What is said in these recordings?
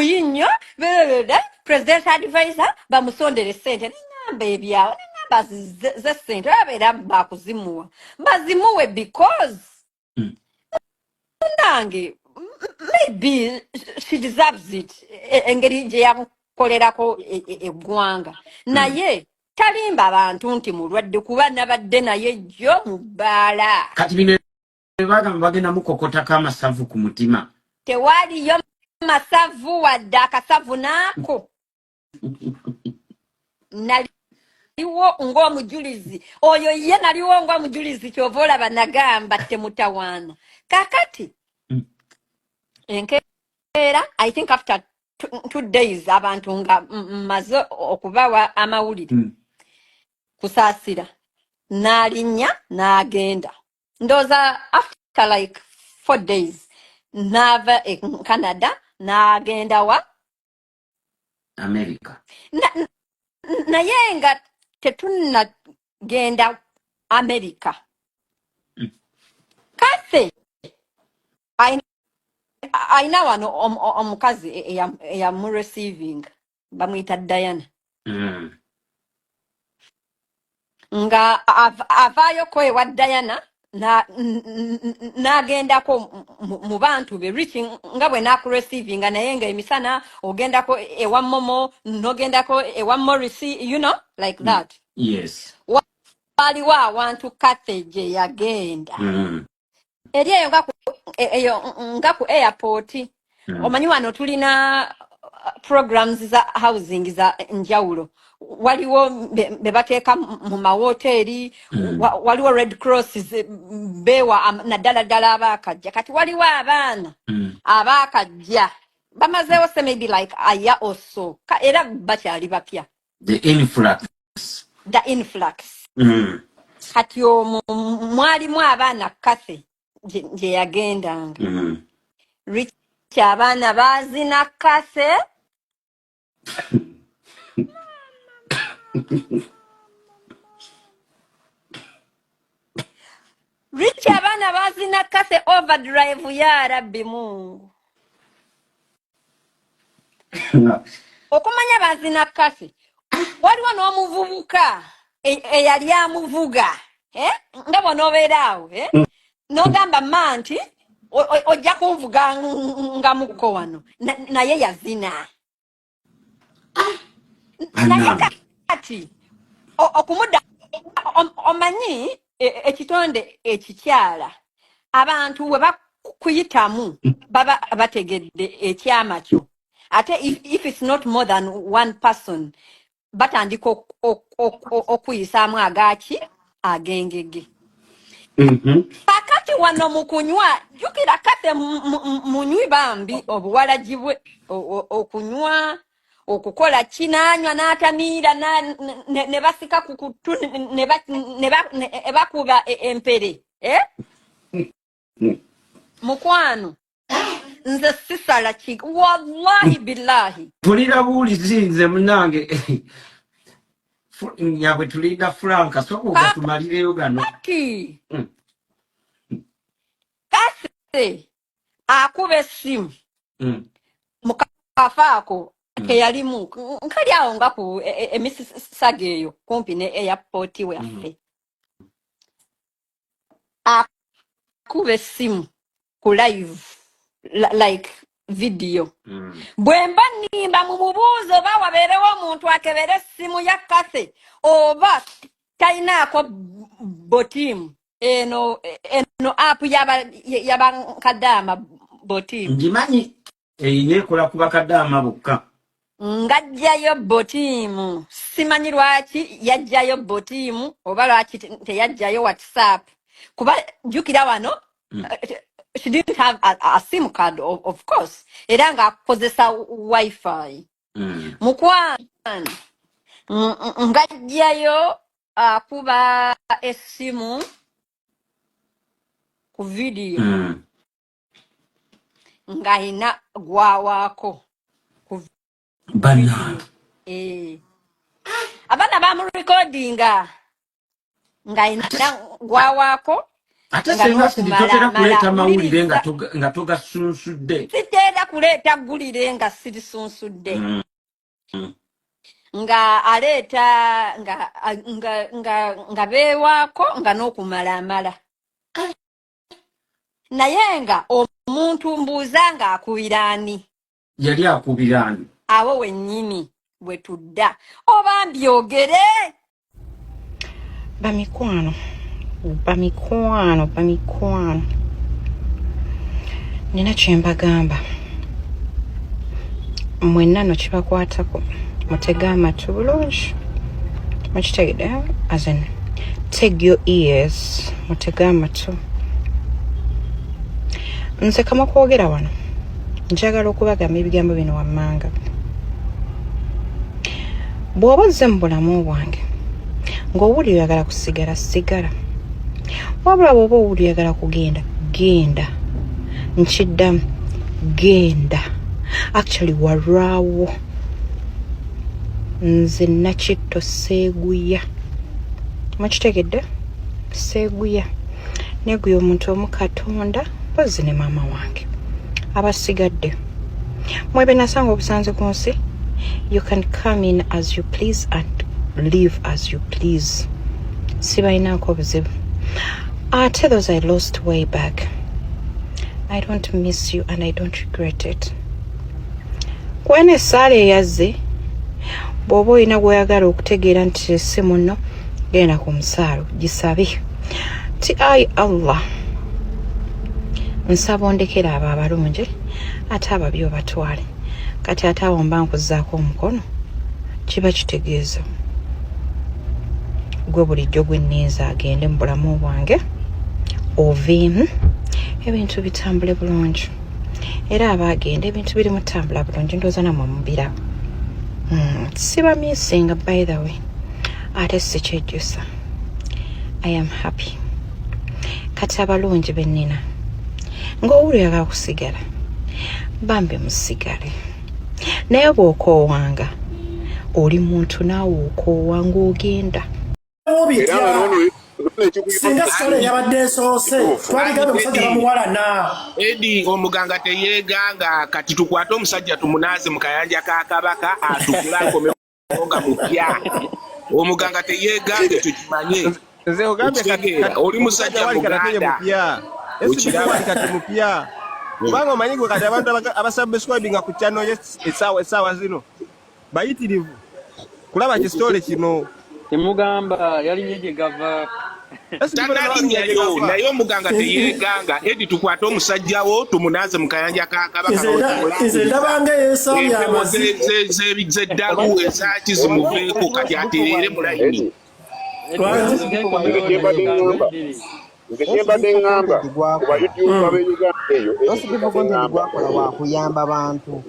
buyi nnyo president advisor bamusondere ssente n'engamba ebyawo n'engamba z'essente abeera bakuzimuwa bazimuwe because nange maybe she deserves it engeri gye yamukolerako eggwanga naye talimba abantu nti mulwadde kuba nabadde naye jjo mu bbaala kati bino bagamba bagenda mukokotako amasavu ku mutima tewaliyo masavu wadde akasavu naako naliwo ng'omujulizi oyo ye naliwo ng'omujulizi kyova olaba nagamba temutawaana kakati enkeera I think after 2 days abantu nga maze okubawa amawulire kusasira n'alinnya n'agenda ndowooza after like 4 days n'ava Canada n'agenda wa America naye nga tetunnagenda America kase ayina wano omukazi eyamureceiving bamuyita Diana nga avaayoko ewa Diana n'agendako mu bantu be rich nga bwe nakureceiving naye nga emisana ogendako ewa Momo n'ogendako ewa Morris you know like that yes waliwo awantu kate gye yagenda eri eyo nga ku airport omanyi wano tulina programs za housing za njawulo waliwo be bateeka mu mahoteri waliwo Red Cross bewa naddala abaakajja kati waliwo abaana abaakajja bamazeewo se maybe like a year or so era bakyali bapya the influx kati mwalimu abaana kase gye yagendanga rich abaana baazina kase rich abaana baazina kase overdrive ya rabbi Mungu okumanya baazina kase waliwo n'omuvubuka eyali amuvuga nga bw'onoobeeraawo n'ogamba mma nti ojja kunvuga nga mukko wano naye yazina naye kati okumudda omanyi ekitonde ekikyala abantu we bakuyitamu baba bategedde ekyama kyo ate if it's not more than one person batandika okuyisaamu agaki agengege kakati wano mu kunywa jjukira kate munywi bambi obuwalagi bwe okunywa okukola kinaanywa n'atamiira ne basika ku kutu ne bakuba empere mukwano nze sisala wallahi billahi tulira buulizi nze munange nyabwe tulinda Franka soko gatumalireyo gano kase akuba essimu mu kafaako keyalimu nkali awo nga ku emisisaga eyo kumpi ne airport waffe akuba essimu ku live like video bwemba nimba mu mubuuzo oba wabeerewo omuntu akebera essimu ya kase oba talinaako botimu eno app y'abakadaama botimu ngimanyi eyina ekola ku bakadaama bokka ng'ajjayo botimu simanyi lwaki yajjayo botimu oba lwaki teyajjayo WhatsApp kuba jjukira wano she didn't have a SIM card of course era ng'akozesa wifi mukwano ng'ajjayo akuba essimu ku video ng'ayina gwawaako bana abaana bamurekodinga ng'ayina gwawaako ate senga sitotera kuleta mawulire nga togasunsude. Sitera kuleta gulire nga sirisunsudde. Nga aleta nga bewaako nga n'okumalamala. Naye nga omuntu mbuuza nga akubiraani. Yali akubiraani. Awo wennyini bwe tudda. Oba mbyogere. Bamikwano. Nina kye mbagamba. Mwenna no kibakwatako. Mutega amatu bulungi. Mukitegedde? As in, take your ears. Mutega amatu. Nze kama kwogera wano. Njagala okubagamba ebigambo bino wammanga. Bw'oba ozze mu bulamu bwange ng'owuli oyagala kusigala sigala. Wabula bw'oba owuli oyagala kugenda genda. Nkiddamu genda. Actually walwawo. Nze Nakitto Seeguya. Mukitegedde? Seeguya. Neguya omuntu omu Katonda mpozi ne maama wange. Abasigadde. Mwebe nasanga obusanze ku nsi. You can come in as you please and leave as you please. Sibainako buzibu. Ate those I lost way back. I don't miss you and I don't regret it. Kwene sale yazze. Bw'oba olina gw'oyagala okutegeera nti si munno genda ku musaalo gisabe. Ti ayi Allah. Nsaba ondekera abo abalungi ate ababi obatwale. Kati ate awo mba nkuzzaako omukono kiba kitegeeza gwe bulijjo gwe nneeza agende mu bulamu bwange oveemu ebintu bitambule bulungi era abaagenda ebintu biri mutambula bulungi ndowooza namwe mubira. Siba misinga by the way ate sikyejjusa. I am happy. Kati abalungi bennina ng'owuli oyagala kusigala bambi musigale. Naye bw'okoowanga oli muntu naawe okoowanga ogenda. Singa sitole yabadde esoose twaligabe omusajja bamuwalana. Edi omuganga teyeeganga kati tukwate omusajja tumunaaze mu kayanja ka Kabaka atukula akomenga mupya. Omuganga teyeeganga ekyo kimanye. Nze ogambye kati oli musajja muganda. Ekiraba kati mupya. Kubanga omanyi gwe kati abantu abasubscribinga ku channel essaawa zino bayitirivu kulaba kisitole kino. Temugamba yalinye gye gava. Tanalinyayo naye omuganga teyeeganga. Edi tukwate omusajja wo tumunaaze mu kayanja ka Kabaka. Nze ndabanga yeesabye amazi. Zeddalu ezaaki zimuveeko kati atereere mu layini. Ngembadde ngamba kuba YouTube ab'Uganda eyo wakuyamba abantu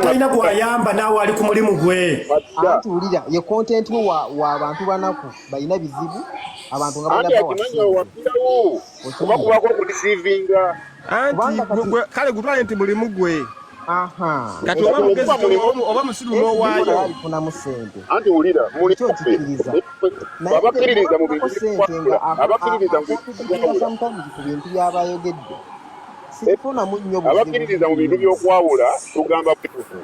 talina gwayamba naawe ali ku mulimu gwe. Anti wulira ye content wa bantu banaku balina bizibu abantu nga bagawapirawo kuba kubako okudisiivinga anti kale gutwale nti mulimu gwe. Kati oba musiru n'owaayo alifunamu ssente. Anti wulira mulikyokkiriza abakkiririza mu bintu ku bintu byabayogedde sifunamu nnyo abakkiririza mu bintu by'okwawula tugamba bitufu.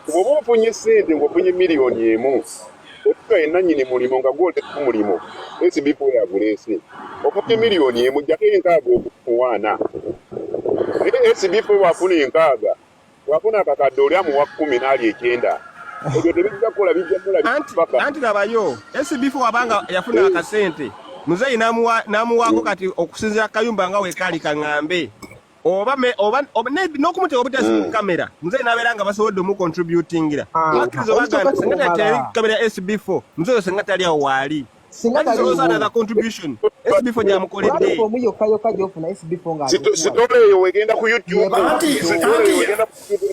Bw'oba ofunye ssente ng'ofunye miliyoni emu okuka yenna nnyini mulimo nga gw'oteku mulimo esibipo yaguleese ofunye miliyoni emu jjako enkaaga okuwaana naye esibipo wafuna enkaaga wafuna akakadde oli amuwa 10 n'ali 9 ebyo tebijja kukola bijja mula anti labayo esibipo wabanga yafuna akasente muzeyi n'amuwaako kati okusinzira kayumba nga wekaali kaŋŋambe oba n'okumuteeka obutasi mu kamera muzeyi n'abeera nga basobodde omucontributingira akkiriza obagamba senga tatali kamera SB4 muzeyi senga tali awo waali singa contribution SB4 gyamukoledde sitole eyo wegenda ku YouTube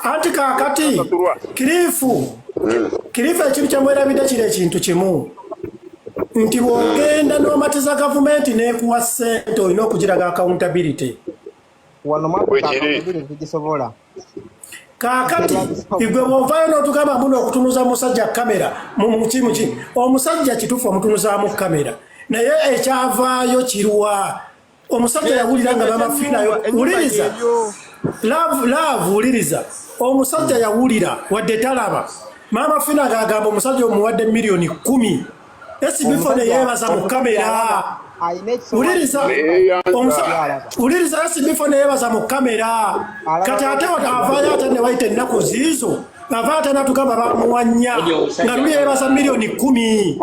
anti kaakati kirifu ekintu kyamwerabidde kiri ekintu kimu nti bw'ogenda n'omatiza gavumenti n'ekuwa ssente olina okugiraga accountability. Kaakati igwe bw'ovaayo n'otugamba muno okutunuza musajja kamera mu kimu omusajja kituufu omutunuzaamu kamera naye ekyavaayo kiruwa omusajja yawulira nga bamafinayo wuliriza love wuliriza omusajja yawulira wadde talaba mama fina agamba omusajja omuwadde milioni 10 esibifo ne yeebaza mu kamera wuliriza esibifo ne yeebaza mu kamera kati ate avaayo ate ne wayita ennaku ziizo avaayo ate natugamba bamuwanya nga luli yeebaza milioni 10